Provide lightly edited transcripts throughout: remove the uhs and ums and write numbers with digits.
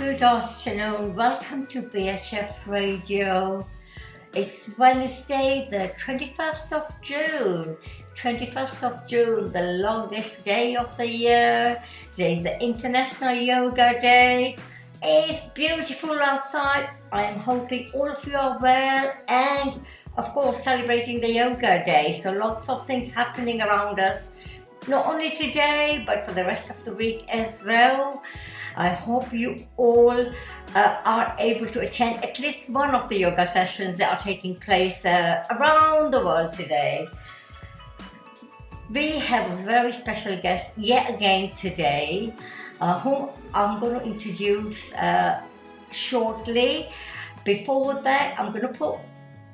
Good afternoon. Welcome to BHF Radio. It's Wednesday, the 21st of June. 21st of June, the longest day of the year. Today is the International Yoga Day. It's beautiful outside. I am hoping all of you are well and, of course, celebrating the Yoga Day. So lots of things happening around us, not only today, but for the rest of the week as well. I hope you all are able to attend at least one of the yoga sessions that are taking place around the world today. We have a very special guest yet again today, whom I'm going to introduce shortly. Before that, I'm going to put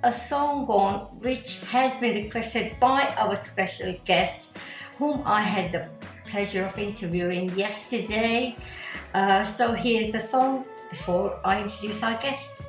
a song on which has been requested by our special guest, whom I had the pleasure of interviewing yesterday. So here's the song before I introduce our guest.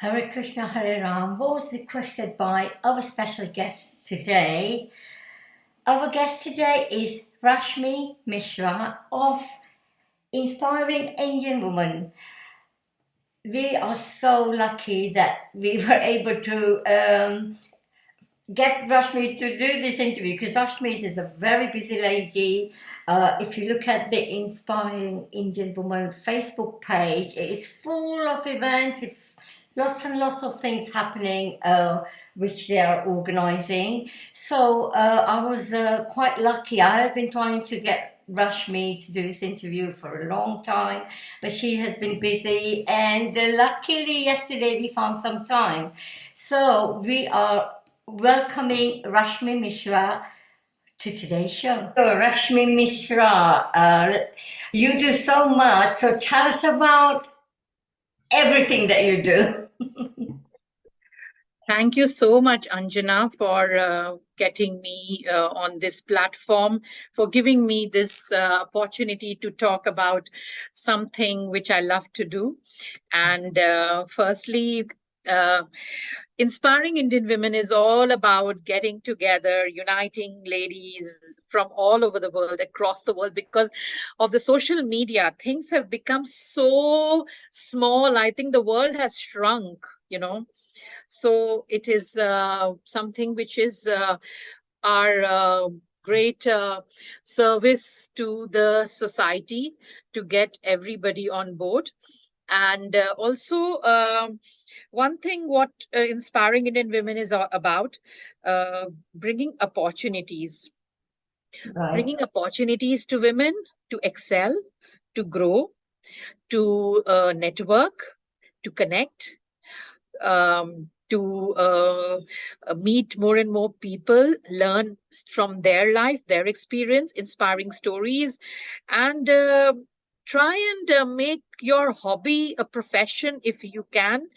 Hare Krishna, Hare Ram was requested by our special guest today. Our guest today is Rashmi Mishra of Inspiring Indian Woman. We are so lucky that we were able to get Rashmi to do this interview because Rashmi is a very busy lady. If you look at the Inspiring Indian Woman Facebook page, it is full of events, lots and lots of things happening which they are organizing. So I was quite lucky. I have been trying to get Rashmi to do this interview for a long time, but she has been busy, and luckily yesterday we found some time. So we are welcoming Rashmi Mishra to today's show. So Rashmi Mishra, you do so much, so tell us about everything that you do. Thank you so much, Anjana, for getting me on this platform, for giving me this opportunity to talk about something which I love to do. And firstly, uh, inspiring Indian women is all about getting together, uniting ladies from all over the world, across the world, because of the social media. Things have become so small. I think the world has shrunk, you know. So it is something which is our great service to the society to get everybody on board. And also, one thing what inspiring Indian women is about, uh, bringing opportunities, Right. bringing opportunities to women to excel, to grow, to network, to connect, to meet more and more people, learn from their life, their experience, inspiring stories, and try and make your hobby a profession if you can.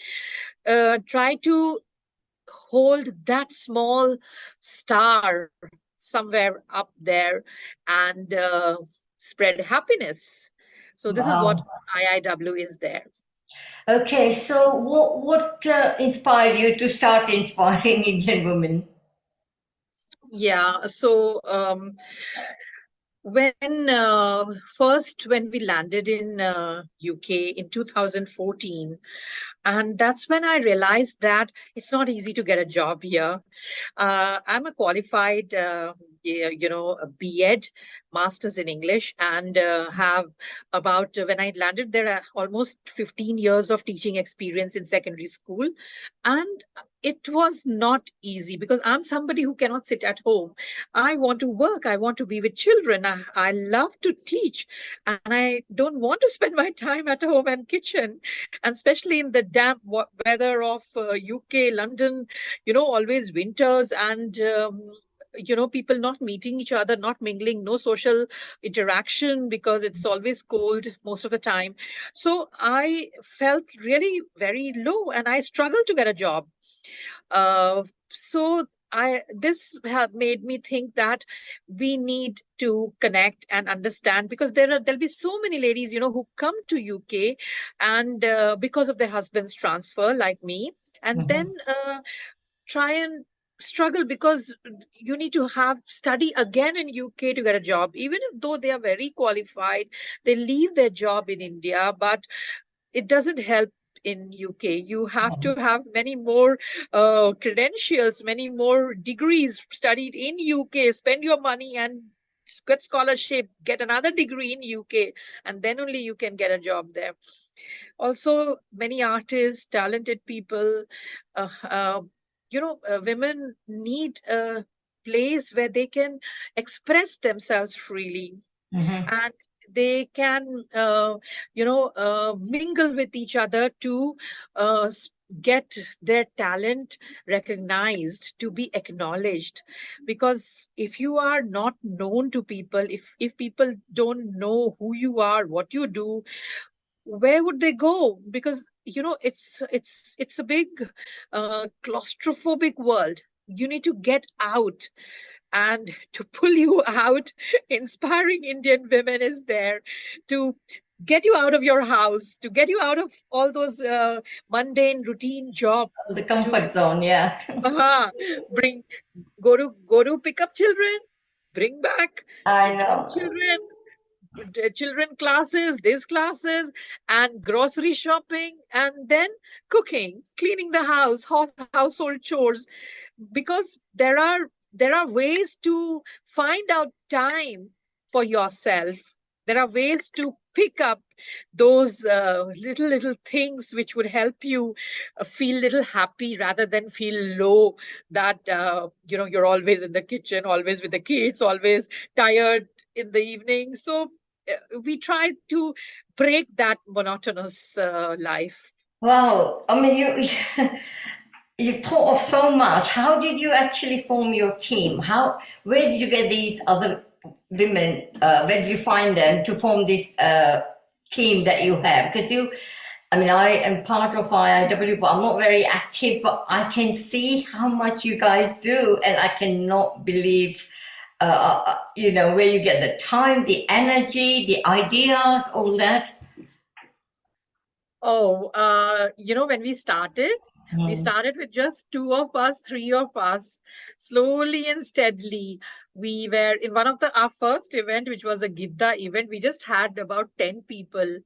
Try to hold that small star somewhere up there and spread happiness. So this is what Wow. IIW is there. Okay, so what inspired you to start inspiring Indian women? Yeah, so when first when we landed in UK in 2014, and that's when I realized that it's not easy to get a job here. I'm a qualified, a B.Ed, Masters in English, and have about, when I landed there, almost 15 years of teaching experience in secondary school. And it was not easy because I'm somebody who cannot sit at home. I want to work. I want to be with children. I love to teach, and I don't want to spend my time at home and kitchen, and especially in the damp weather of UK, London, always winters and people not meeting each other, not mingling, no social interaction because it's always cold most of the time. So I felt really very low and I struggled to get a job. So I this have made me think that we need to connect and understand, because there'll be so many ladies who come to UK and because of their husband's transfer, like me, and then Mhm. try and struggle because you need to have study again in UK to get a job, even if though they are very qualified. They leave their job in India, but it doesn't help in UK. You have to have many more credentials, many more degrees studied in UK, spend your money and get scholarship, get another degree in UK, and then only you can get a job there. Also, many artists, talented people, women need a place where they can express themselves freely, Mhm. and they can mingle with each other to get their talent recognized, to be acknowledged. Because if you are not known to people, if people don't know who you are, what you do, where would they go? Because it's a big claustrophobic world. You need to get out, and to pull you out, inspiring Indian women is there to get you out of your house, to get you out of all those mundane routine job, The to comfort zone, yeah. uh, bring go to pick up children, bring back, I drop know. children, children classes, these classes, and grocery shopping, and then cooking, cleaning the house, household chores. Because there are ways to find out time for yourself. There are ways to pick up those little things which would help you feel little happy rather than feel low, that you're always in the kitchen, always with the kids, always tired in the evening. So we try to break that monotonous life. Wow. I mean, you you've thought of so much. How did you actually form your team? Where did you get these other women? Where did you find them to form this team that you have? Because I mean, I am part of IIW, but I'm not very active. But I can see how much you guys do, and I cannot believe, where you get the time, the energy, the ideas, all that. Oh, when we started, We started with just 2 of us, 3 of us. Slowly and steadily, we were in one of our first event, which was a Gidda event. We just had about 10 people.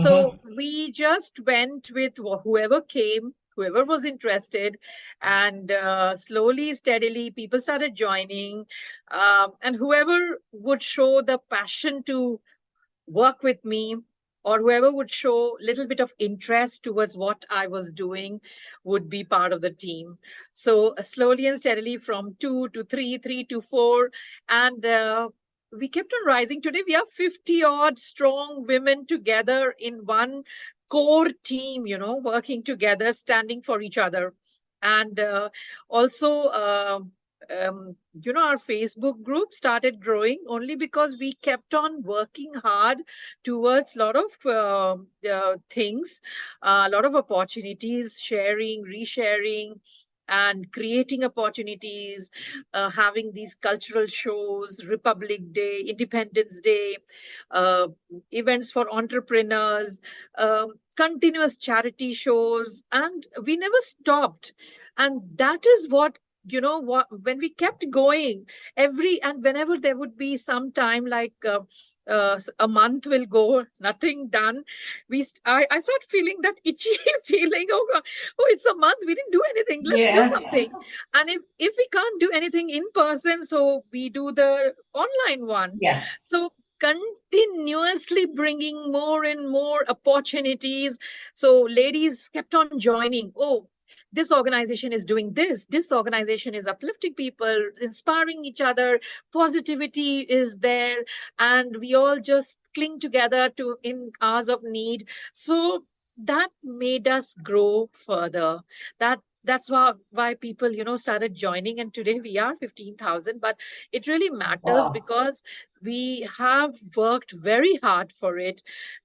So we just went with whoever came, whoever was interested, and slowly, steadily, people started joining. And whoever would show the passion to work with me, or whoever would show a little bit of interest towards what I was doing, would be part of the team. So slowly and steadily, from 2 to 3, 3 to 4, and we kept on rising. Today we are 50 odd strong women together in one core team, working together, standing for each other. And also, our Facebook group started growing only because we kept on working hard towards a lot of things, a lot of opportunities, sharing, resharing, and creating opportunities, having these cultural shows, Republic Day, Independence Day, uh, events for entrepreneurs, continuous charity shows, and we never stopped. And that is what, when we kept going, whenever there would be some time, like a month will go, nothing done, I start feeling that itchy feeling. Oh, it's a month, we didn't do anything, let's do something. And if we can't do anything in person, so we do the online one. So continuously bringing more and more opportunities. So ladies kept on joining. Oh, this organization is doing this. This organization is uplifting people, inspiring each other. Positivity is there, and we all just cling together in hours of need. So that made us grow further. That's why people, started joining, and today we are 15,000. But it really matters because we have worked very hard for it,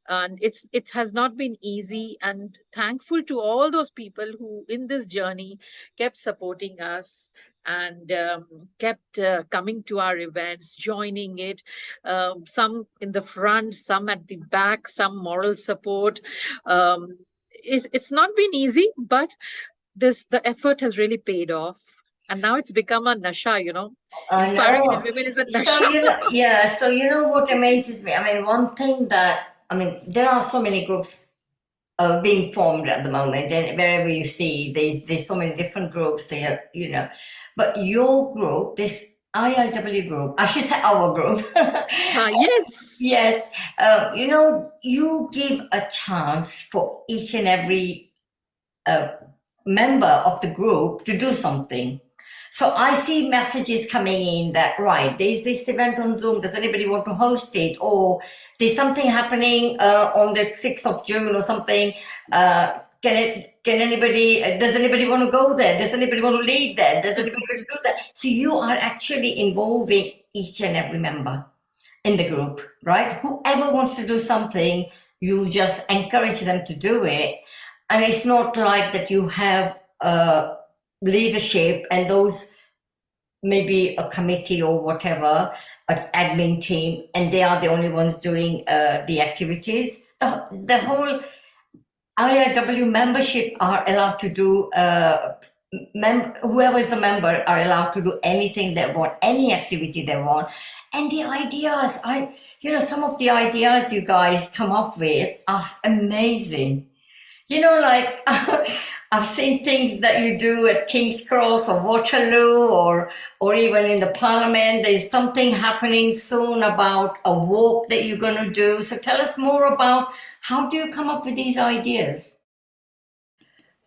and it has not been easy. And thankful to all those people who in this journey kept supporting us, and kept coming to our events, joining it, some in the front, some at the back, some moral support. It's not been easy, but the effort has really paid off. And now it's become a nasha, inspiring women is a nasha. So what amazes me? I mean, one thing there are so many groups being formed at the moment, and wherever you see, there's so many different groups there, But your group, this IIW group, I should say our group. Yes. Yes. You give a chance for each and every member of the group to do something. So I see messages coming in that, right, there's this event on Zoom, does anybody want to host it? Or there's something happening on the 6th of June or something. Does anybody want to go there? Does anybody want to lead there? Does anybody want to do that? So you are actually involving each and every member in the group, right? Whoever wants to do something, you just encourage them to do it. And it's not like that you have leadership and those maybe a committee or whatever, an admin team, and they are the only ones doing the activities. The whole IIW membership are allowed to do, whoever is the member are allowed to do anything they want, any activity they want. And the ideas, some of the ideas you guys come up with are amazing. Like I've seen things that you do at King's Cross or Waterloo or even in the Parliament. There's something happening soon about a walk that you're going to do. So tell us more about how do you come up with these ideas?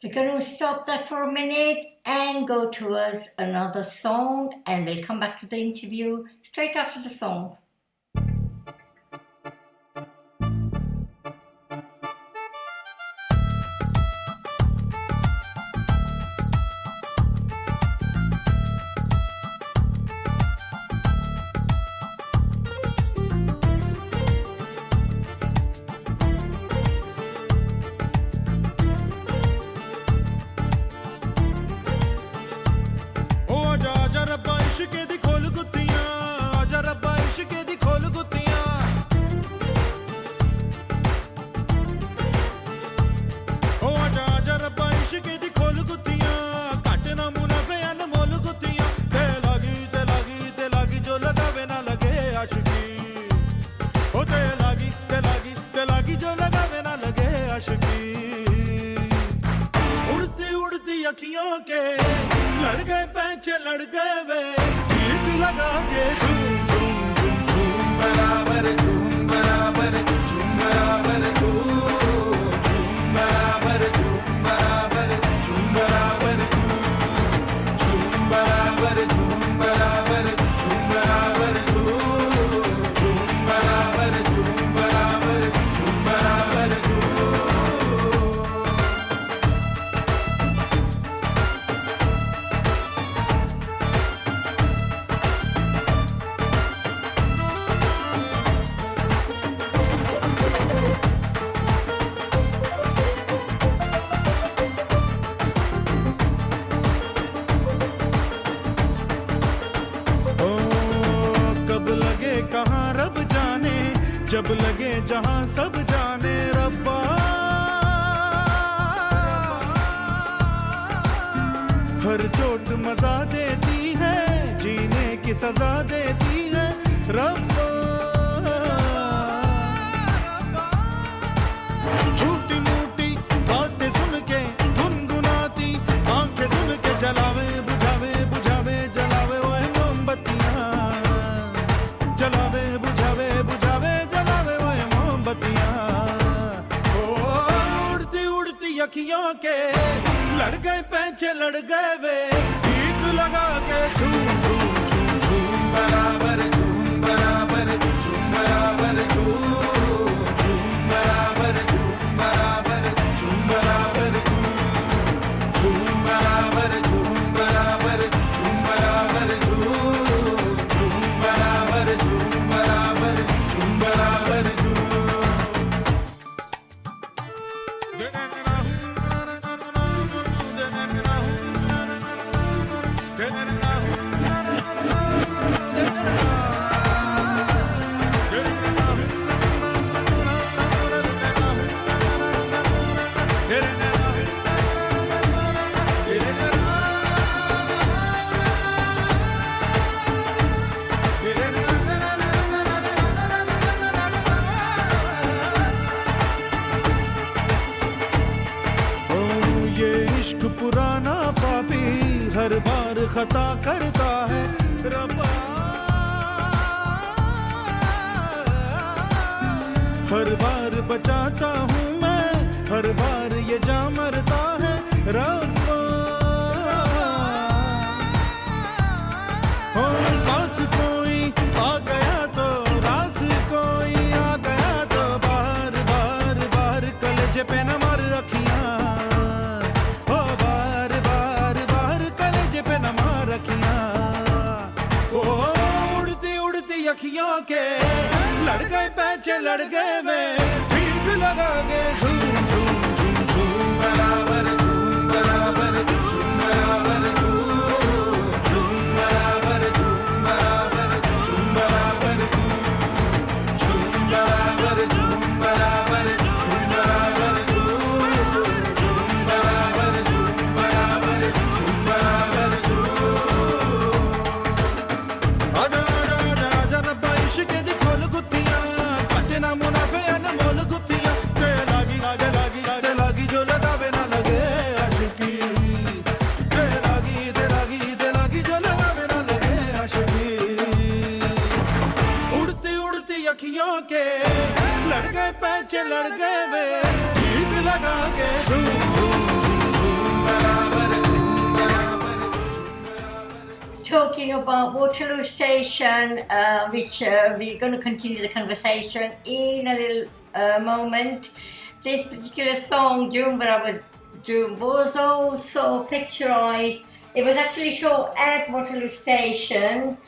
We're going to stop there for a minute and go towards another song, and we'll come back to the interview straight after the song. इश्क दी खोल गुत्तियां आजा रब्बा इश्क अखियों के लड़ गए पैंचे लड़ गए वे गीत लगा के झूम झूम झूम झूम बराबर झूम बराबर झूम बराबर झूम बराबर झूम बराबर झूम बराबर झूम बराबर झूम बराबर झूम बराबर झूम बराबर झूम बराबर झूम बराबर जब लगे जहां सब जाने रब्बा हर चोट मजा देती है जीने की सजा देती है रब्बा झूठी मूठी बातें सुन के गुनगुनाती आंखें सुन के जलावे बुझावे बुझावे जलावे ओए मोमबत्तियां जलावे बुझावे बुझावे उड़ती उड़ती अखियों के लड़ गए पैंचे लड़ गए वे गीत लगा के झूम झूम झूम झूम बराबर झूम बराबर झूम बराबर झूम बराबर झूम बराबर झूम बराबर झूम बराबर झूम बराबर झूम बराबर झूम बराबर झूम बराबर झूम बराबर पुराना पापी हर बार खता करता है रब्बा हर बार बचाता हूँ मैं हर बार ये जा मरता है रब्बा पास कोई आ गया तो रास कोई आ गया तो बार बार बार कलेजे पे न मार अखियां अखियों के लड़ गए पैंचे लड़ गए वे ठीक लगा के झूम झूम झूम झूम बराबर झूम बराबर झूम बराबर झूम बराबर झूम बराबर झूम बराबर झूम बराबर झूम बराबर झूम बराबर झूम बराबर झूम बराबर झूम बराबर इश्क दी खोल गुत्थियां काटे ना मुनाफे अनमोल गुत्थियां ते लागी लागे लागी लागे लागी जो लगावे ना लगे आशिकी ते लागी जो लगावे ना लगे आशिकी उड़ती उड़ती अखियों के लड़ गए पैंचे लड़ गए वे गीत लगा के झूम झूम झूम बराबर talking about Waterloo Station, which we're going to continue the conversation in a little moment. This particular song, June Barabar June, was also picturized. It was actually shown at Waterloo Station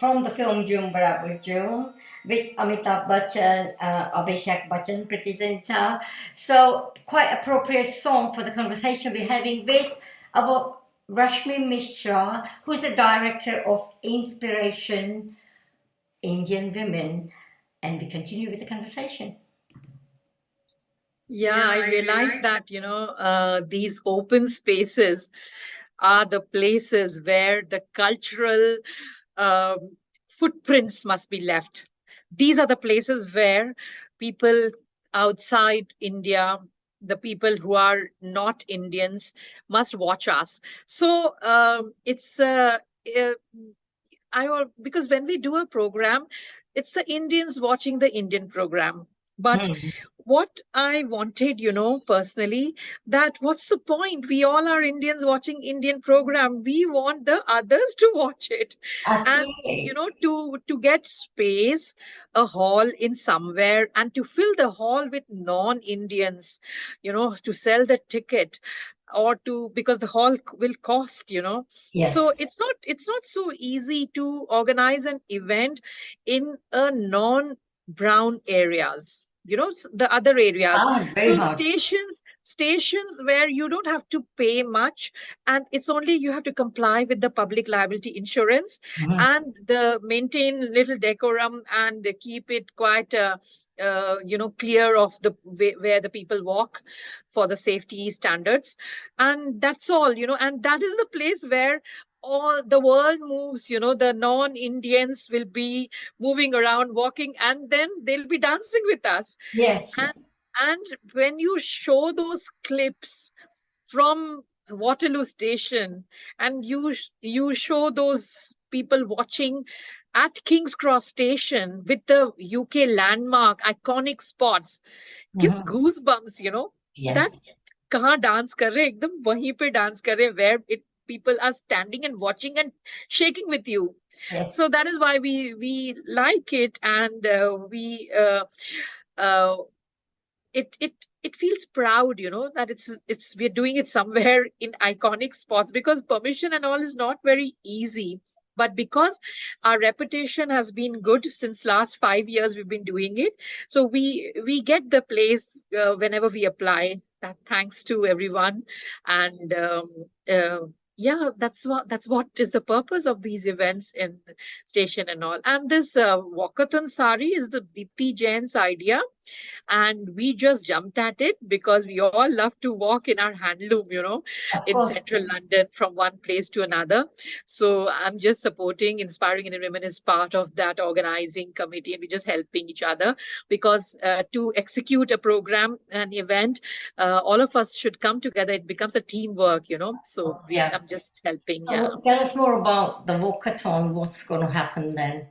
from the film June Barabar June with Amitabh Bachchan, Abhishek Bachchan, Priti Zinta. So quite appropriate song for the conversation we're having with our Rashmi Mishra, who's the director of Inspiration Indian Women, and we continue with the conversation. Yeah, I realized that, these open spaces are the places where the cultural footprints must be left. These are the places where people outside India the people who are not Indians must watch us. So it's because when we do a program, it's the Indians watching the Indian program. But Hmm. what I wanted, personally, that what's the point? We all are Indians watching Indian program. We want the others to watch it. And, Absolutely. to get space, a hall in somewhere, and to fill the hall with non-Indians, to sell the ticket, or because the hall will cost, Yes. so it's not so easy to organize an event in a non-brown areas, the other areas. Ah, very So hard. stations where you don't have to pay much, and it's only you have to comply with the public liability insurance, Mhm. and the maintain little decorum, and keep it quite clear of the where the people walk for the safety standards. And that's all, and that is the place where all the world moves, the non-Indians will be moving around, walking, and then they'll be dancing with us. Yes. And when you show those clips from Waterloo Station, and you show those people watching at King's Cross Station with the UK landmark iconic spots, gives Mhm. goosebumps, that Yes. कहाँ dance कर रहे हैं, एकदम वहीं पे dance कर रहे हैं, where it people are standing and watching and shaking with you. Yes. So that is why we like it, and we uh, it feels proud, that it's we're doing it somewhere in iconic spots, because permission and all is not very easy. But because our reputation has been good since last 5 years, we've been doing it. So we get the place whenever we apply. That thanks to everyone, and uh, yeah, that's what is the purpose of these events in station and all. And this walkathon sari is the Deepti Jain's idea, and we just jumped at it because we all love to walk in our handloom, Of in course. central London from one place to another. So I'm just supporting Inspiring Indian Women as part of that organizing committee, and we're just helping each other, because to execute a program, an event, all of us should come together. It becomes a teamwork, so Yeah. I'm just helping. Yeah. So tell us more about the walkathon. What's going to happen then?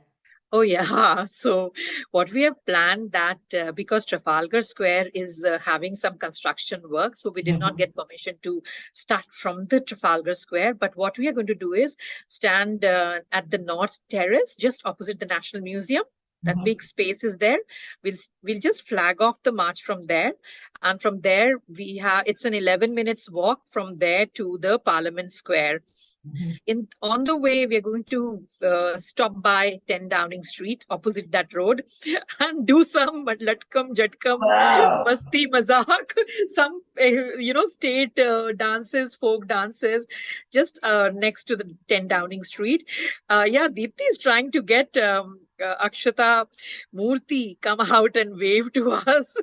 Oh yeah. So what we have planned, that because Trafalgar Square is having some construction work, so we did not Mhm. get permission to start from the Trafalgar Square. But what we are going to do is stand at the North Terrace, just opposite the National Museum. That Mhm. big space is there. We'll just flag off the march from there, and from there it's an 11 minutes walk from there to the Parliament Square. Mhm. On the way, we are going to stop by 10 Downing Street, opposite that road, and do some latkam jatkam Wow. masti mazak, some state dances, folk dances, just next to the 10 Downing Street. Yeah, Deepthi is trying to get Akshata Murthy come out and wave to us.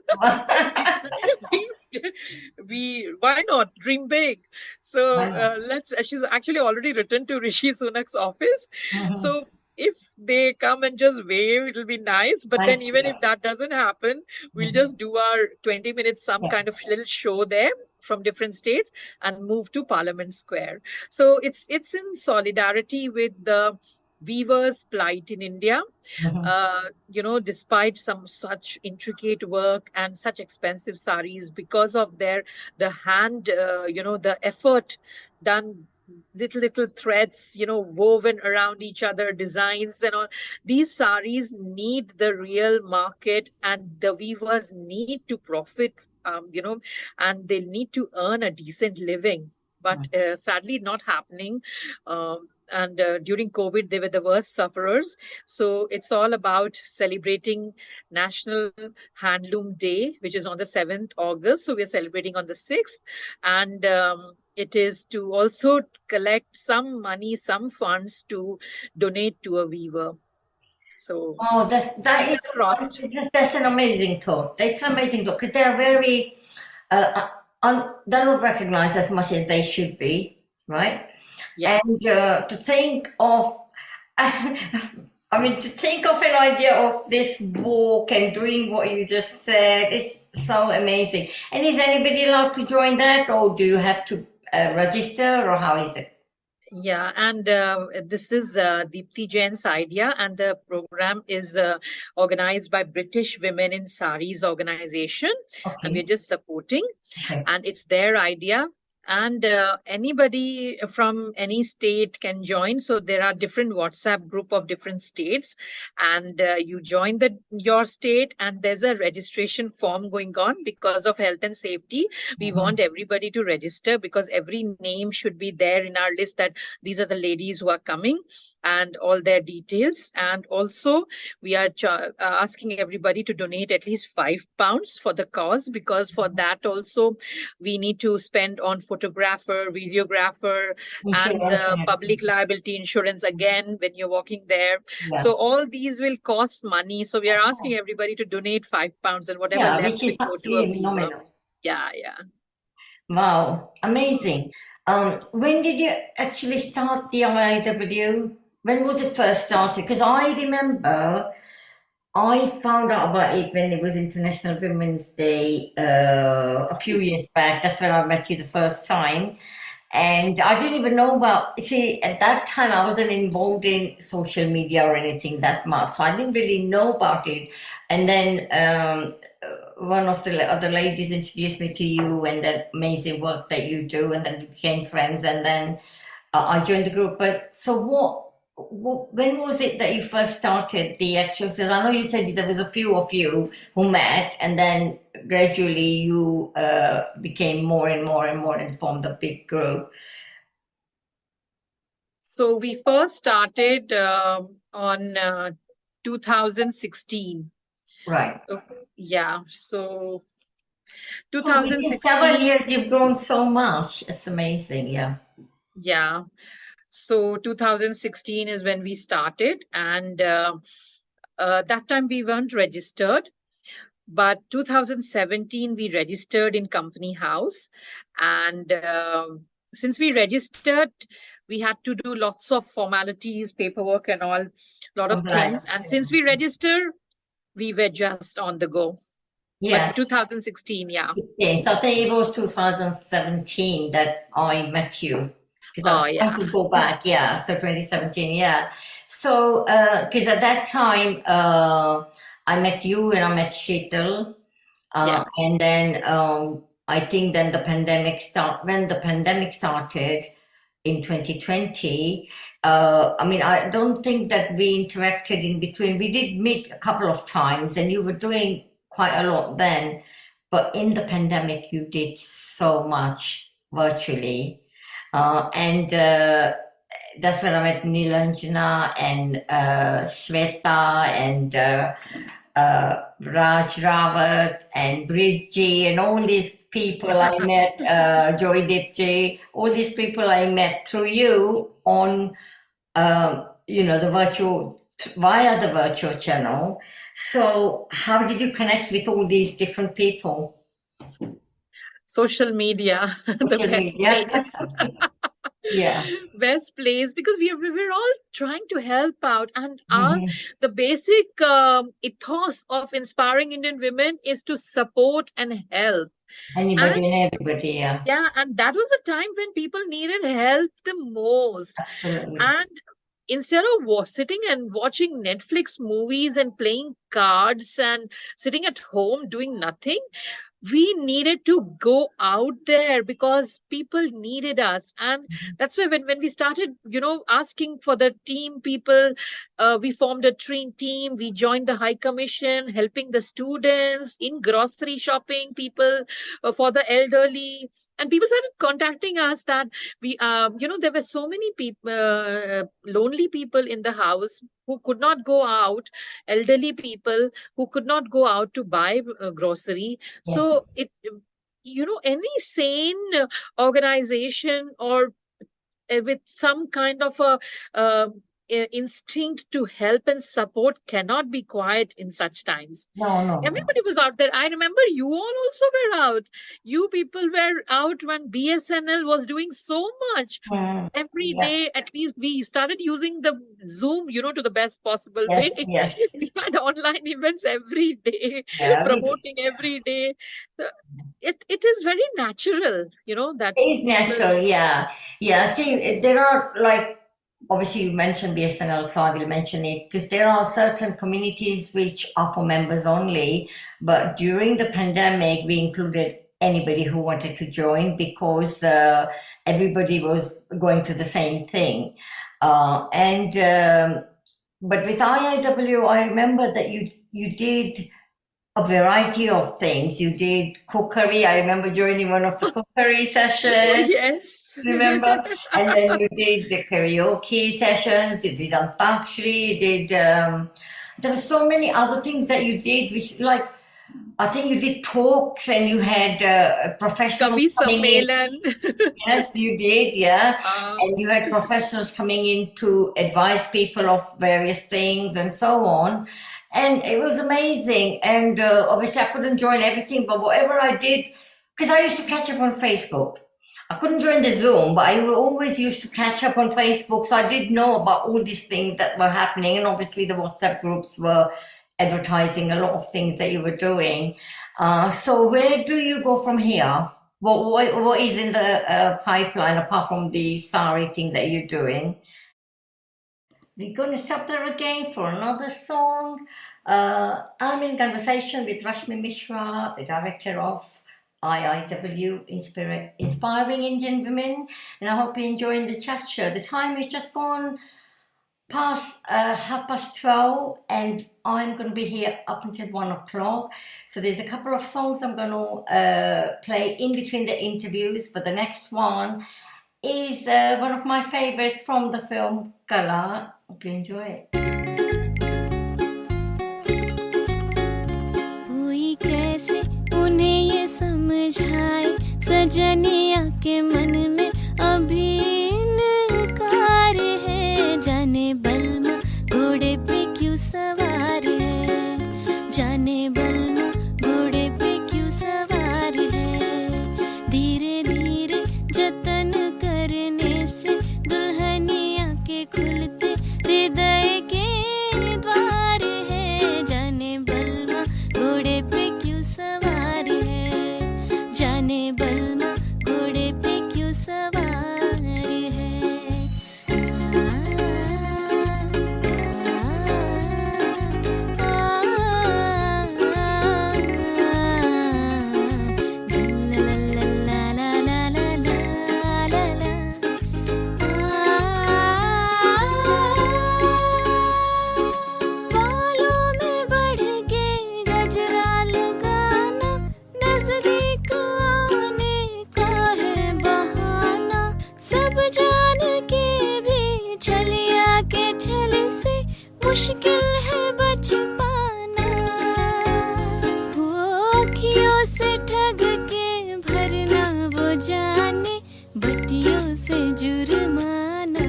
we, why not dream big? So Why not? she's actually already written to Rishi Sunak's office. Mhm. So if they come and just wave, it'll be nice. But then Nice. even Yeah. if that doesn't happen, we'll Mhm. just do our 20 minutes, some Yeah. kind of little show there from different states, and move to Parliament Square. So it's in solidarity with the weavers' plight in India. Mhm. Despite some such intricate work and such expensive saris, because of the hand, the effort done, little threads, woven around each other, designs and all. These saris need the real market, and the weavers need to profit, and they need to earn a decent living. But sadly, not happening. And during COVID, they were the worst sufferers. So it's all about celebrating National Handloom Day, which is on the 7th August. So we're celebrating on the 6th. And it is to also collect some money, some funds to donate to a weaver. So Oh, that is fingers crossed. that's an amazing thought. That's an amazing thought because they're very they're not recognized as much as they should be, right? Yeah. And to think of, I I mean, to think of an idea of this walk and doing what you just said is so amazing. And is anybody allowed to join that, or do you have to register, or how is it? Yeah, and this is Deepthi Jain's idea, and the program is organized by British Women in Saris organization, and we're Okay. just supporting, Okay. and it's their idea. And anybody from any state can join. So there are different WhatsApp group of different states, and you join your state, and there's a registration form going on because of health and safety. We Mhm. want everybody to register because every name should be there in our list that these are the ladies who are coming and all their details. And also we are asking everybody to donate at least £5 for the cause, because for that also we need to spend on photographer, videographer, and Insurance and public everything. liability insurance again when you're walking there. Yeah. So all these will cost money. So we are asking everybody to donate £5, and whatever Yeah, left which will is go to a absolutely beaver. nominal. Yeah, yeah. Wow, amazing. When did you actually start the IIW? When was it first started? Because I remember I found out about it when it was International Women's Day a few years back. That's when I met you the first time. And I didn't even know about, see, at that time I wasn't involved in social media or anything that much. So I didn't really know about it. And then one of the other ladies introduced me to you and that amazing work that you do. And then we became friends. And then I joined the group. But so when was it that you first started the actual sales? I know you said there was a few of you who met, and then gradually you became more and more and more and formed a big group. So we first started on 2016. Right. Yeah, so So within several 2016, years, you've grown so much. It's amazing. Yeah. yeah. So 2016 is when we started, and that time we weren't registered. But 2017, we registered in Company House. And since we registered, we had to do lots of formalities, paperwork, and all, lot of things. Compliance. And since we registered, we were just on the go. Yeah. But 2016, yeah. 16. So I think it was 2017 that I met you because I Oh, was trying yeah. to go back. Yeah. So 2017. Yeah. So, because at that time, I met you and I met Sheetal. Yeah. And then I think then when the pandemic started in 2020, I mean, I don't think that we interacted in between. We did meet a couple of times and you were doing quite a lot then, but in the pandemic, you did so much virtually. And that's when I met Nilanjana and Shweta and Raj Rawat and Bridgie and all these people I met, Joy Dipji, all these people I met through you on, the via the virtual channel. So how did you connect with all these different people? Social media, the Social best media. place. Yeah. Best place, because we're all trying to help out, and Mhm. the basic ethos of inspiring Indian women is to support and help. And Anybody and everybody, yeah. yeah, and that was a time when people needed help the most. Absolutely. And instead of sitting and watching Netflix movies and playing cards and sitting at home doing nothing, we needed to go out there because people needed us. And that's why when we started asking for the team people, we formed a team. We joined the high commission, helping the students in grocery shopping, people for the elderly. And people started contacting us that there were so many people, lonely people in the house who could not go out, elderly people who could not go out to buy grocery. Yes. So any sane organization, or with some kind of a instinct to help and support cannot be quiet in such times. No. Everybody was out there. I remember you all also were out. You people were out when BSNL was doing so much. Every Yeah. day, at least we started using the Zoom, to the best possible way. Yes. We had online events every day, Yeah, promoting every day. So it is very natural, that it is people. natural, yeah. Yeah, see, there are like, obviously you mentioned BSNL, so I will mention it because there are certain communities which are for members only, but during the pandemic, we included anybody who wanted to join because everybody was going through the same thing. But with IIW, I remember that you did a variety of things. You did cookery. I remember joining one of the cookery Oh, sessions, yes. remember? And then you did the karaoke sessions, you did Antakshari, you did, there were so many other things that you did, which like, I think you did talks and you had professionals Kavi coming in. Sammelan. Yes, you did, yeah. Uh, And you had professionals coming in to advise people of various things and so on. And it was amazing. And obviously, I couldn't join everything, but whatever I did, because I used to catch up on Facebook. I couldn't join the Zoom, but I always used to catch up on Facebook. So I did know about all these things that were happening. And obviously, the WhatsApp groups were advertising a lot of things that you were doing. So where do you go from here? What is in the pipeline apart from the sari thing that you're doing? We're going to stop there again for another song. I'm in conversation with Rashmi Mishra, the director of IIW, Inspiring Indian Women, and I hope you're enjoying the chat show. The time is just gone past 12:30, and I'm going to be here up until 1 o'clock. So there's a couple of songs I'm going to play in between the interviews, but the next one is one of my favorites from the film Kala. Hope you enjoy it. कोई कैसे उन्हें ये समझाए सजनिया के मन में अभी इनकार है जाने बलमा घोड़े पे क्यों सवार है जाने बलमा घोड़े पे क्यों सवार है धीरे धीरे जतन करने से दुल्हनिया के खुलते हृदय के द्वार है जाने बलमा घोड़े पे क्यों सवार है जाने बलमा घोड़े पे क्यों सवार है बालों में बढ़ के गजरा लगाना नजदीक आने का है बहाना सब जान के भी छलिया के छल से मुश्किल है बच पाना वो अखियों से ठग के भरना वो जाने बत्तियों से जुर्माना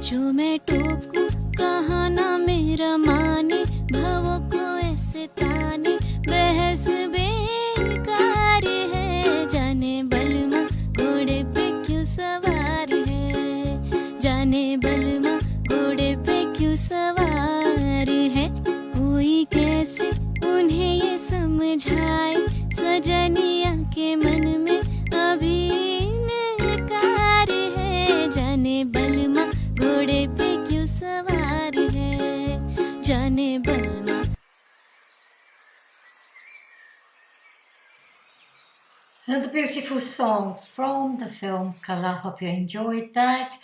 जो मैं टोकूं कहाँ ना मेरा माने भावों को ऐसे ताने बहस बेकार है जाने बलमा घोड़े पे क्यों सवार है जाने बलमा घोड़े पे क्यों सवार है कोई कैसे उन्हें ये समझाए सजनिया के मन में अभी इनकार है जाने बलमा घोड़े पे क्यों सवार है जाने बलमा Another beautiful song from the film Kala. Hope you enjoyed that.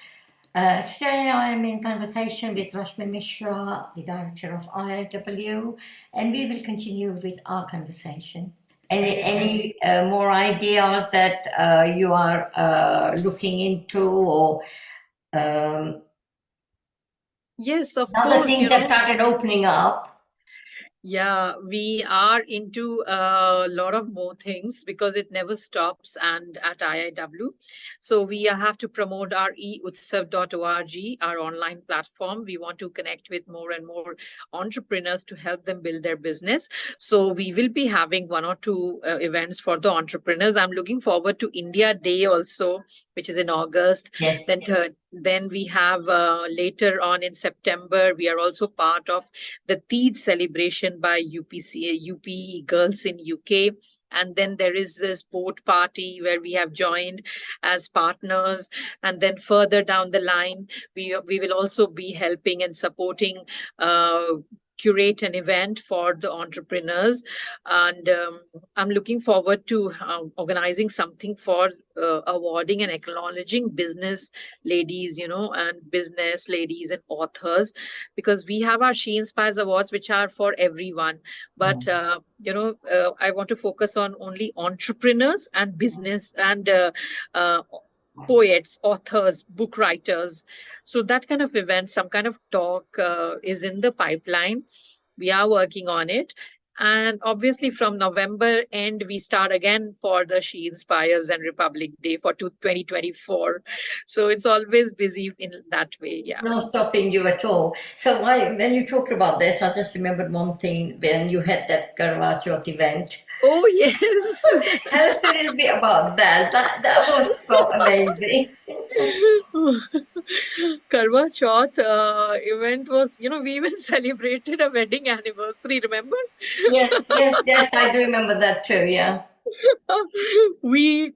Today I am in conversation with Rashmi Mishra, the director of IIW, and we will continue with our conversation. Any more ideas that you are looking into, or Yes, of now that course, things have started opening up? Yeah, we are into a lot of more things because it never stops and at IIW. So we have to promote our eutsav.org, our online platform. We want to connect with more and more entrepreneurs to help them build their business. So we will be having one or two events for the entrepreneurs. I'm looking forward to India Day also, which is in August. Yes. Then we have later on in September, we are also part of the Teej celebration by UP girls in UK. And then there is this sport party where we have joined as partners. And then further down the line, we will also be helping and supporting curate an event for the entrepreneurs. And I'm looking forward to organizing something for awarding and acknowledging business ladies, and business ladies and authors, because we have our She Inspires Awards, which are for everyone. But, I want to focus on only entrepreneurs and business and poets, authors, book writers. So that kind of event, some kind of talk is in the pipeline. We are working on it. And obviously from November end, we start again for the She Inspires and Republic Day for 2024. So it's always busy in that way. Yeah. No stopping you at all. So when you talked about this, I just remembered one thing when you had that Karwa Chauth event. Oh, yes. Tell us a little bit about that. That was so amazing. Karwa Chauth event was, we even celebrated a wedding anniversary, remember? Yes, I do remember that too, yeah. we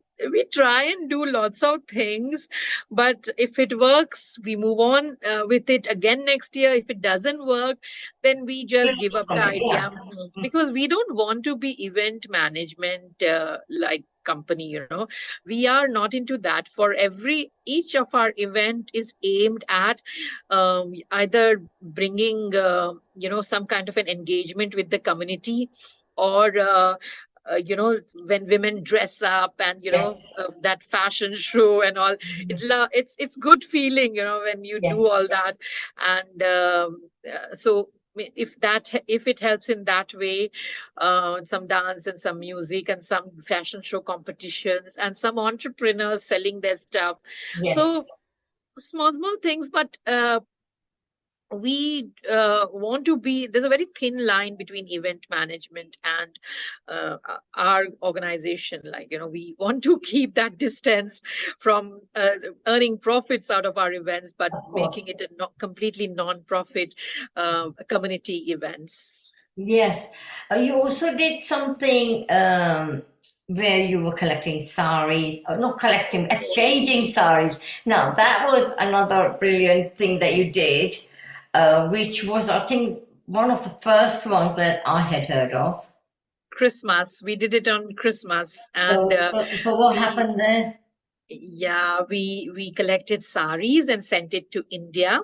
try and do lots of things, but if it works, we move on with it again next year. If it doesn't work, then we just give up the idea. Because we don't want to be event management like company. We are not into that. For each of our event is aimed at either bringing some kind of an engagement with the community, or when women dress up and that fashion show and all. It's good feeling when you do all that. And so if it helps in that way, some dance and some music and some fashion show competitions and some entrepreneurs selling their stuff. So small things, but we want to be, there's a very thin line between event management and our organization. We want to keep that distance from earning profits out of our events, but making it a completely non-profit community events. Yes. You also did something where you were collecting saris, or not collecting, exchanging saris. Now, that was another brilliant thing that you did. Which was, I think, one of the first ones that I had heard of. Christmas. We did it on Christmas. And so what happened there? Yeah, we collected saris and sent it to India.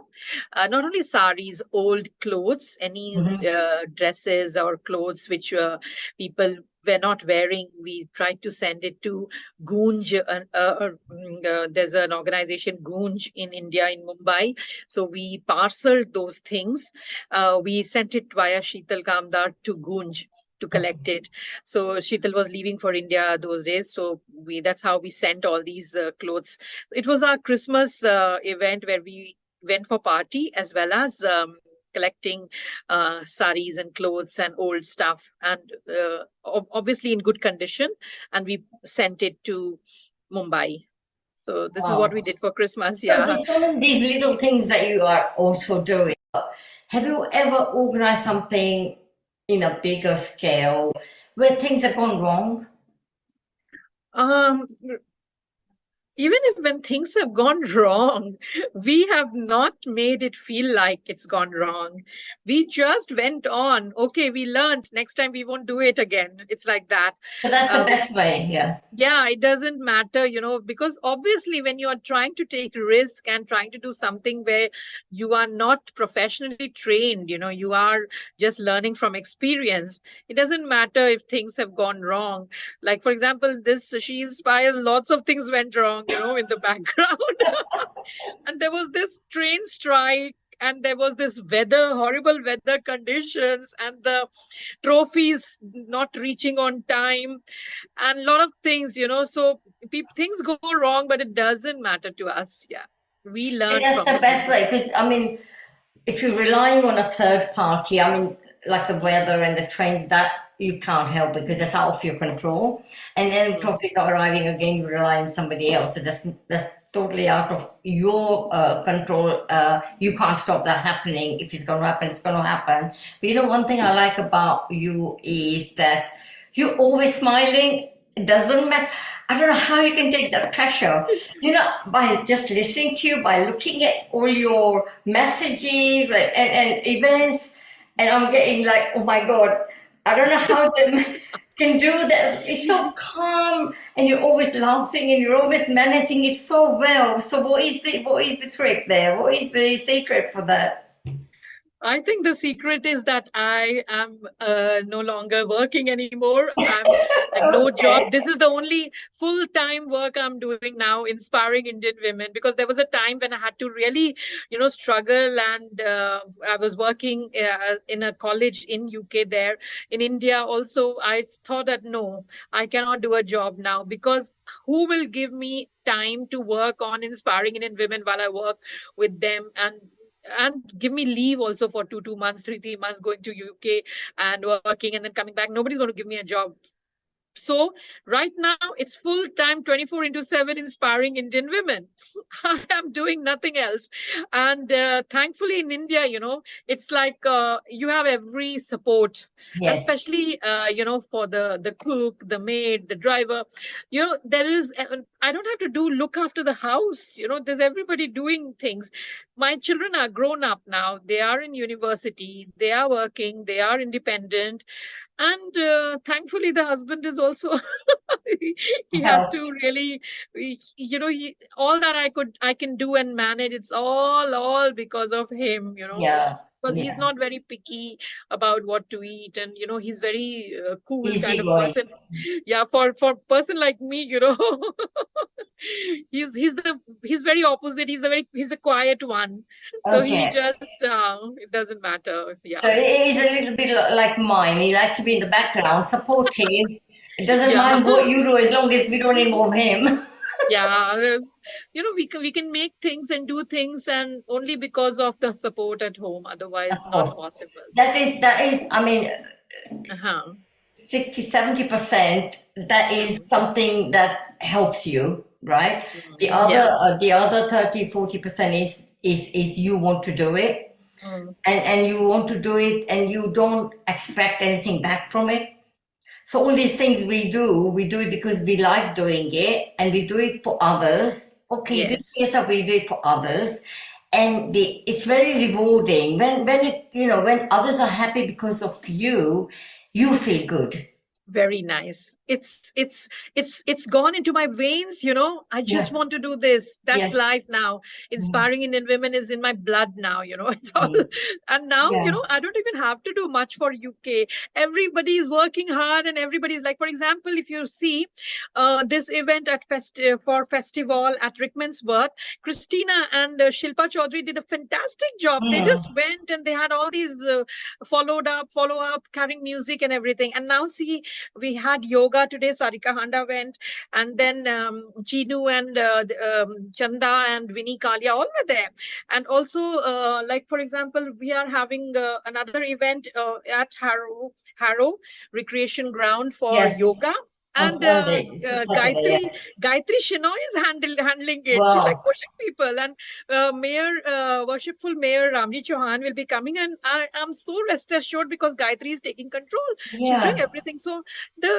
Not only saris, old clothes, any dresses or clothes which people were not wearing. We tried to send it to Gunj. There's an organization, Gunj, in India, in Mumbai. So we parceled those things. We sent it via Sheetal Kamdar to Gunj to collect it. So Sheetal was leaving for India those days. So that's how we sent all these clothes. It was our Christmas event where we went for party as well as collecting saris and clothes and old stuff, and obviously in good condition. And we sent it to Mumbai. So this is what we did for Christmas. So there's some of these little things that you are also doing. Have you ever organized something in a bigger scale where things have gone wrong? Even when things have gone wrong, we have not made it feel like it's gone wrong. We just went on. Okay, we learned. Next time we won't do it again. It's like that. So that's the best way, yeah. Yeah, it doesn't matter, because obviously when you are trying to take risk and trying to do something where you are not professionally trained, you are just learning from experience. It doesn't matter if things have gone wrong. Like, for example, this She Inspires, lots of things went wrong, in the background. And there was this train strike and there was this horrible weather conditions, and the trophies not reaching on time, and a lot of things, so things go wrong, but it doesn't matter to us. Yeah, we And learn that's from the it. best way, because I mean, if you're relying on a third party, I mean, like the weather and the trains, that you can't help because that's out of your control. And then trophy's not arriving again, you rely on somebody else. So that's totally out of your control. You can't stop that happening. If it's going to happen, it's going to happen. But one thing I like about you is that you're always smiling. It doesn't matter. I don't know how you can take that pressure. By just listening to you, by looking at all your messages and events, and I'm getting like, oh my God, I don't know how they can do that. It's so calm, and you're always laughing, and you're always managing it so well. So what is the trick there? What is the secret for that? I think the secret is that I am no longer working anymore. I'm like no job. Okay. This is the only full-time work I'm doing now, inspiring Indian women, because there was a time when I had to really, struggle, and I was working in a college in UK there. In India also, I thought that no, I cannot do a job now, because who will give me time to work on inspiring Indian women while I work with them, and give me leave also for 2 months, 3 months, going to UK and working and then coming back. Nobody's going to give me a job. So right now it's full time, 24 into 7, inspiring Indian women. I am doing nothing else. And thankfully in India, it's like you have every support, and Yes. especially, for the cook, the maid, the driver, there is, I don't have to look after the house. There's everybody doing things. My children are grown up now. They are in university. They are working. They are independent. And thankfully the husband is also he has Help. to really, all that I can do and manage, it's all because of him, Yeah. because he's Yeah. not very picky about what to eat, and he's very cool kind Easy of going. person. Yeah, for person like me, he's very opposite. He's a quiet one, so he Okay. just it doesn't matter. Yeah. So it is a little bit like mine. He likes to be in the background, supportive. It doesn't Yeah. mind what you do as long as we don't involve him. Yeah, we can make things and do things, and only because of the support at home, Of otherwise not course. possible. That is, I mean, Uh-huh. 60-70%, that is Mm, something that helps you, right? The other yeah. uh, the other 30-40% is you want to do it, Mm, and you want to do it, and you don't expect anything back from it. So all these things we do it because we like doing it, and we do it for others. Okay, this yes. case we do it for others, and it's very rewarding when others are happy because of you. You feel good. Very nice. It's gone into my veins. I just Yeah. want to do this. That's Yes. life now. Mm, Inspiring Indian women is in my blood now. It's all. mm. And now, Yeah. I don't even have to do much for UK. Everybody is working hard, and everybody's like, for example, if you see this event for festival at Rickmansworth, Christina and Shilpa Chaudhary did a fantastic job. They just Mm. went, and they had all these follow up, carrying music and everything. And now see, we had yoga today. Sarika Handa went, and then Chinu and Chanda and Vinny Kalia all were there. And also, like for example, we are having another event at Harrow Recreation Ground for Yes. yoga. On And Sunday, it's Saturday. Gayatri Yeah. Gayatri Shinoy is handling it. She's like Wow. pushing people, and worshipful Mayor Ramji Chauhan will be coming, and I am so rest assured because Gayatri is taking control. She's doing Yeah. everything. So the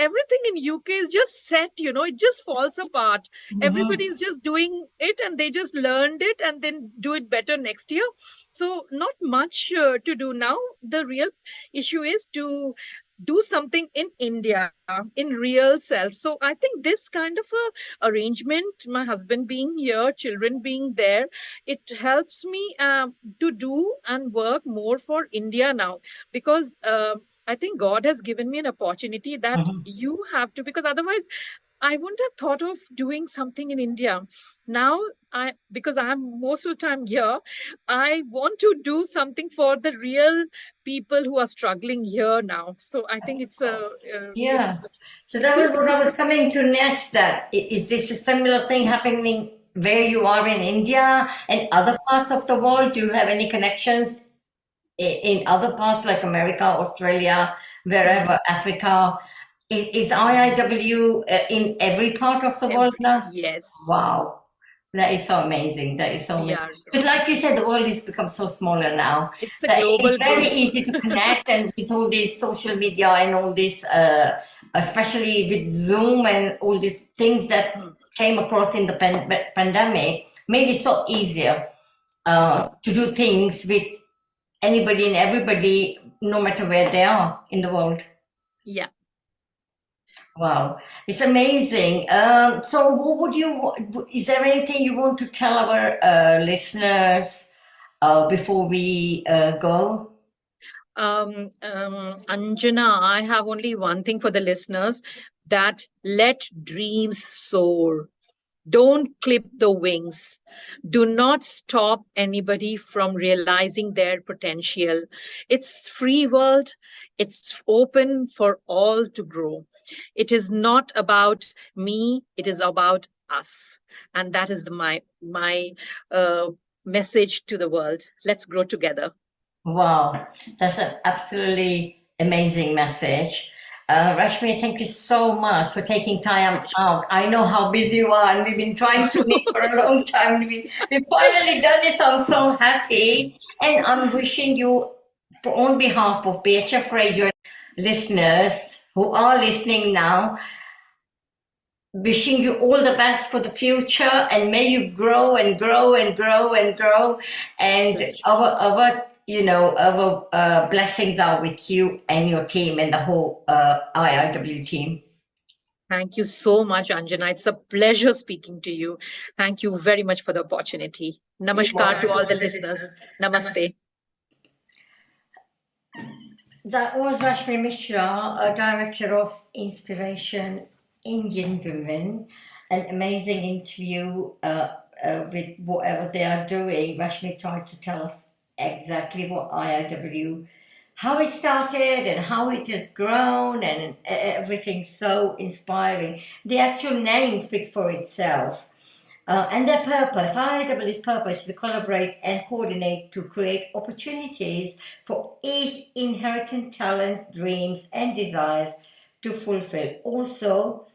everything in UK is just set. It just falls apart. Everybody Hmm. is just doing it, and they just learned it, and then do it better next year. So not much to do now. The real issue is to do something in India, in real self. So I think this kind of a arrangement, my husband being here, children being there, it helps me to do and work more for India now, because I think God has given me an opportunity that you have to, because otherwise I wouldn't have thought of doing something in India. Now, because I'm most of the time here, I want to do something for the real people who are struggling here now. So I think Yeah. it's So it that was feels what I was good. coming to next. That is this a similar thing happening where you are in India and other parts of the world? Do you have any connections in other parts like America, Australia, wherever, Africa? Is IIW in every part of the world now? Yes, Wow. That is so amazing. That is so we amazing. are. Because, like you said, the world has become so smaller now It's a that it's global very group. easy to connect, and with all this social media and all this, especially with Zoom and all these things that came across in the pandemic, made it so easier to do things with anybody and everybody, no matter where they are in the world. Yeah. Wow, it's amazing. So, what would you? Is there anything you want to tell our listeners before we go? Anjana, I have only one thing for the listeners, that let dreams soar. Don't clip the wings. Do not stop anybody from realizing their potential. It's free world. It's open for all to grow. It is not about me. It is about us. And that is my message to the world. Let's grow together. Wow, that's an absolutely amazing message. Rashmi, thank you so much for taking time out. I know how busy you are, and we've been trying to meet for a long time. We finally done it, so I'm so happy. And I'm wishing you, on behalf of BHF Radio listeners who are listening now, wishing you all the best for the future, and may you grow and grow and grow and grow. And our blessings are with you and your team and the whole IIW team. Thank you so much, Anjana. It's a pleasure speaking to you. Thank you very much for the opportunity. Namaskar to all the listeners. Namaste. That was Rashmi Mishra, a director of Inspiration Indian Women. An amazing interview with whatever they are doing. Rashmi tried to tell us exactly what IIW, how it started and how it has grown, and everything so inspiring. The actual name speaks for itself. And their purpose, IIW's purpose, is to collaborate and coordinate to create opportunities for each inherent talent, dreams, and desires to fulfill. Also,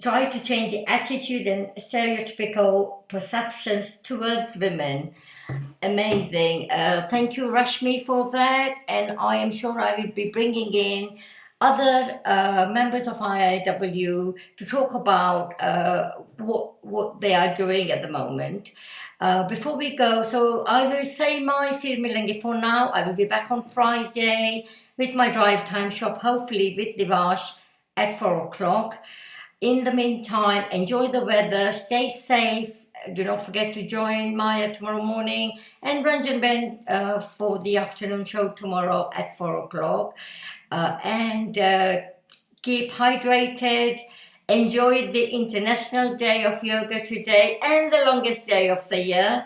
try to change the attitude and stereotypical perceptions towards women. Amazing. Thank you, Rashmi, for that. And I am sure I will be bringing in other members of IIW to talk about what they are doing at the moment. Before we go, so I will say my Fir Milenge for now. I will be back on Friday with my drive time shop, hopefully with Divash at 4 o'clock. In the meantime, enjoy the weather, stay safe. Do not forget to join Maya tomorrow morning and Ranjan Ben for the afternoon show tomorrow at 4 o'clock. And keep hydrated. Enjoy the International Day of Yoga today and the longest day of the year.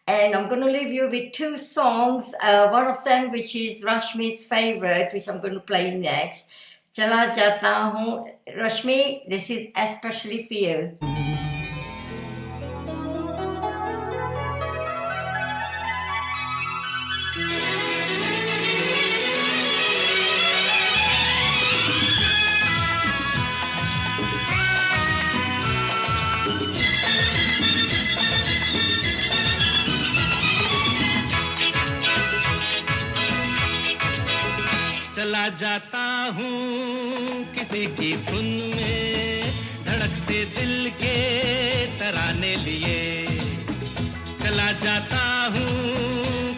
And I'm going to leave you with 2 songs. One of them, which is Rashmi's favorite, which I'm going to play next. Chala Jata Hoon. Rashmi, this is especially for you. चला जाता हूँ किसी की धुन में धड़कते दिल के तराने लिए चला जाता हूँ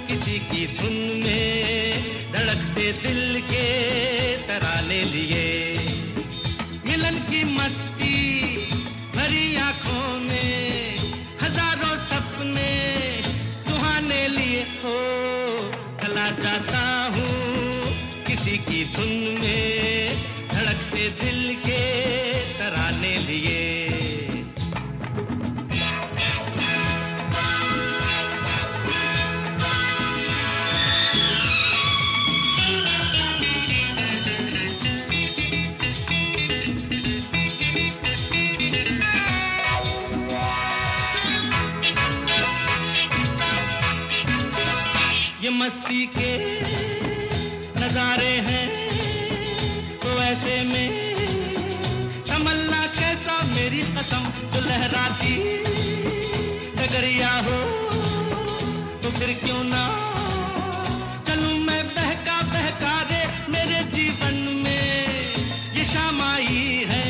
किसी की धुन में धड़कते दिल के तराने लिए मिलन की मस्ती भरी आँखों में हजारों सपने सुहाने लिए हो चला जाता हूँ किसी की धुन मस्ती के नजारे हैं, तो ऐसे में तमन्ना कैसा मेरी कसम, तो लहराती डगरिया हो तो फिर क्यों ना चलूं मैं बहका बहका रे, मेरे जीवन में ये शाम आई है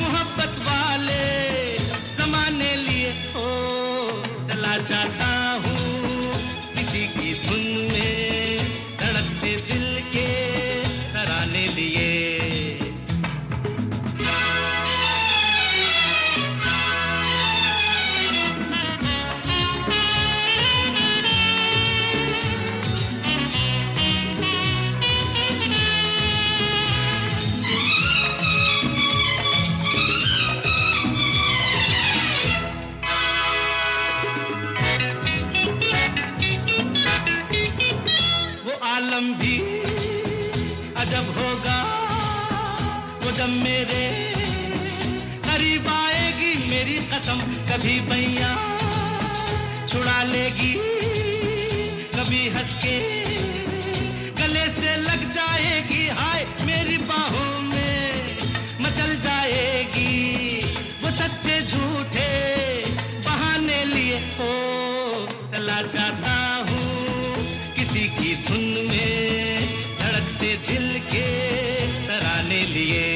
मोहब्बत वाले जमाने लिए। ओ चला जाता हूँ किसी की धुन में, धड़कते दिल के तराने लिए। आलम भी अजब होगा वो जब मेरे करीब आएगी मेरी कसम, कभी बैया छुड़ा लेगी, कभी हंस के गले से लग जाएगी, हाय मेरी बाहों में मचल जाएगी, वो सच्चे झूठे बहाने लिए। ओ चला जाता हूँ किसी की धुन में, धड़कते दिल के तराने लिए।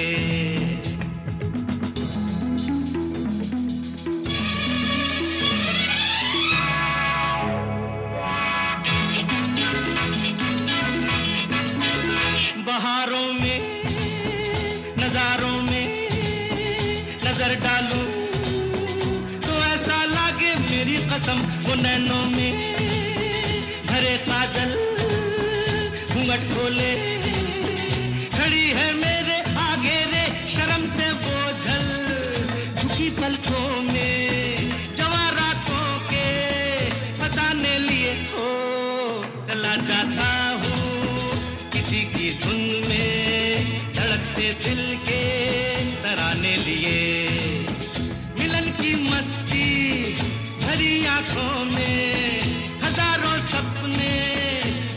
बहारों में नजारों में नजर डालूं तो ऐसा लागे मेरी कसम, वो नैनों में भरे काजल घूंघट खोले, खड़ी है मेरे आगे रे शर्म से बोझल, झुकी पलकों में जवां रातों के फसाने लिए। ओ चला जाता हूँ किसी की धुन में, धड़कते दिल के तराने लिए। मिलन की मस्ती भरी आंखों में हजारों सपने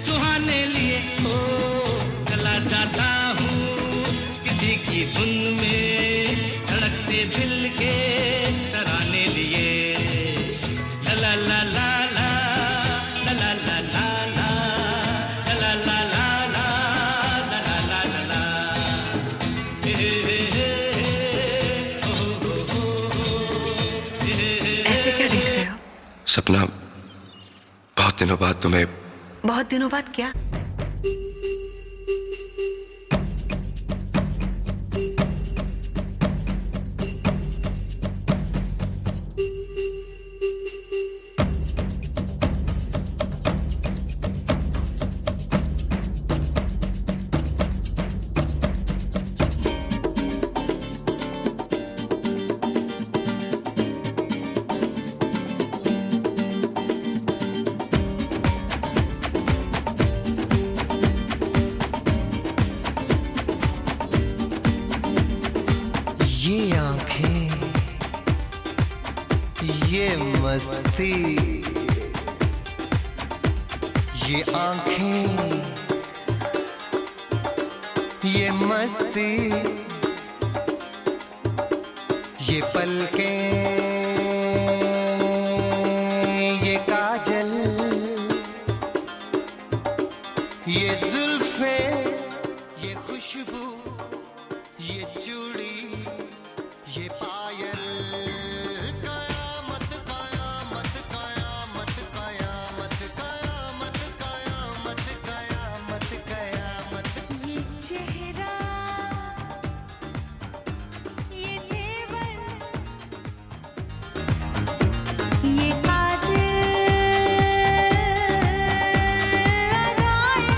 सुहाने लिए। ओ चला जाता हूँ किसी की धुन में, धड़कते दिल के तराने लिए। ला ला ला ला ला ला ला ला ला ला ला ला ला ला ला ला ला। ऐसे क्या देख रहे हो? सपना, बहुत दिनों बाद तुम्हें। बहुत दिनों बाद क्या? ये आंखें, ये मस्ती, ये आंखें, ये मस्ती, ये पलकें, ये काजल, ये जुल्फे, ये खुशबू, ये चूड़ी, ये पायल, कयामत कयामत कयामत कयामत कयामत कयामत कयामत कयामत। ये चेहरा, ये तेवर, ये कातिल अदाएं,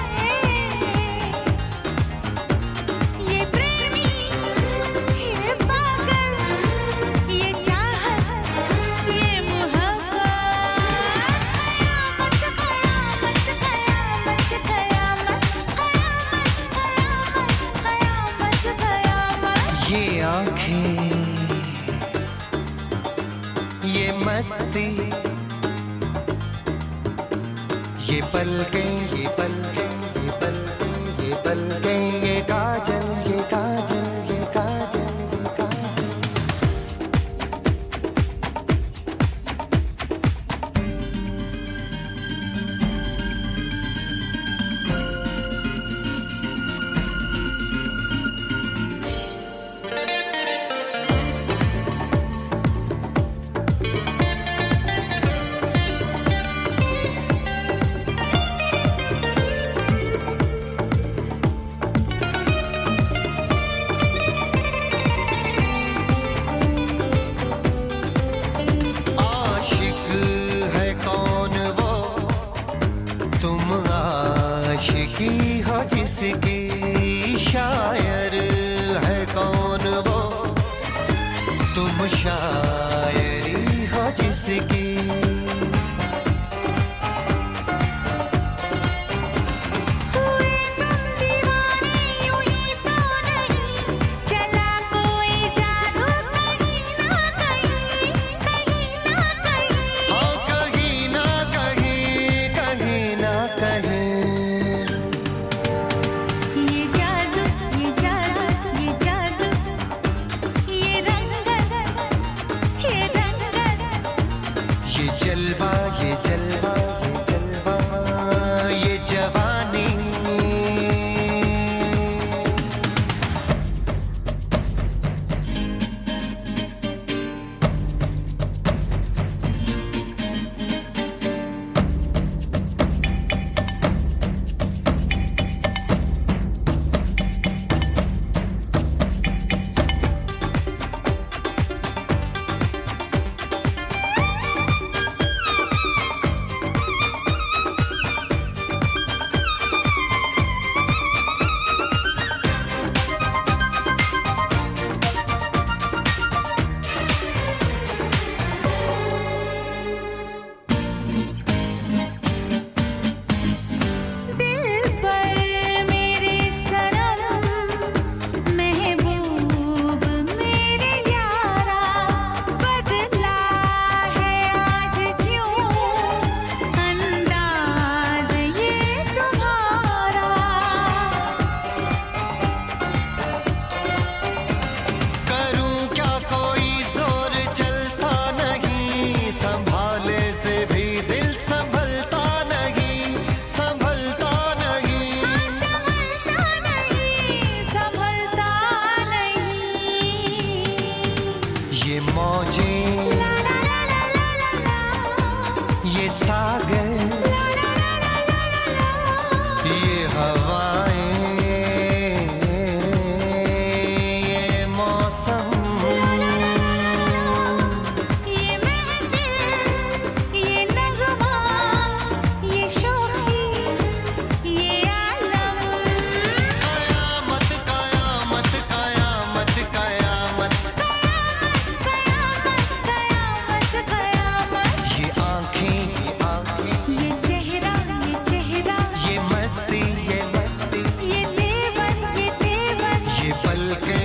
ये प्रेमी, ये पागल, ये चाहत, ये मोहब्बत, कयामत कयामत कयामत कयामत कयामत कयामत कयामत। ये आंखें, ये मस्ती, ये पलकें ये पलकें ये पलकें ये पलकें ये काजल ये काजल ये काजल ये काजल। आशिक है कौन वो तुम आशिकी हो जिसकी, शायर है कौन वो तुम शायरी हो जिसकी। हुए तुम दीवाने यूं ही तो नहीं, चला कोई जादू कहीं ना कहीं, कहीं ना कहीं। हाँ कहीं ना कहीं कहीं ना कहीं। ये जादू ये जादू ये जादू, ये रंगत ये रंगत। ये जलवा ये जलवा ये जलवा ये जवानी। दिल पर मेरे सनम, महबूब मेरे यारा, बदला है आज क्यों अंदाज ये तुम्हारा। करूं क्या कोई जोर चलता नहीं, संभाले से भी दिल संभलता नहीं, संभलता नहीं। संभलता नहीं संभलता नहीं। ये मौजें ला ला ला ला ला ला ला, ये सागर ला ला ला ला ला ला ला। ये हवाएं ये मौसम। ये महफिल ये नगमा ये शोखी ये आलम। कयामत कयामत कयामत कयामत। कयामत कयामत कयामत। ये आंखें ये चेहरा ये मस्ती ये ये तेवर पलकें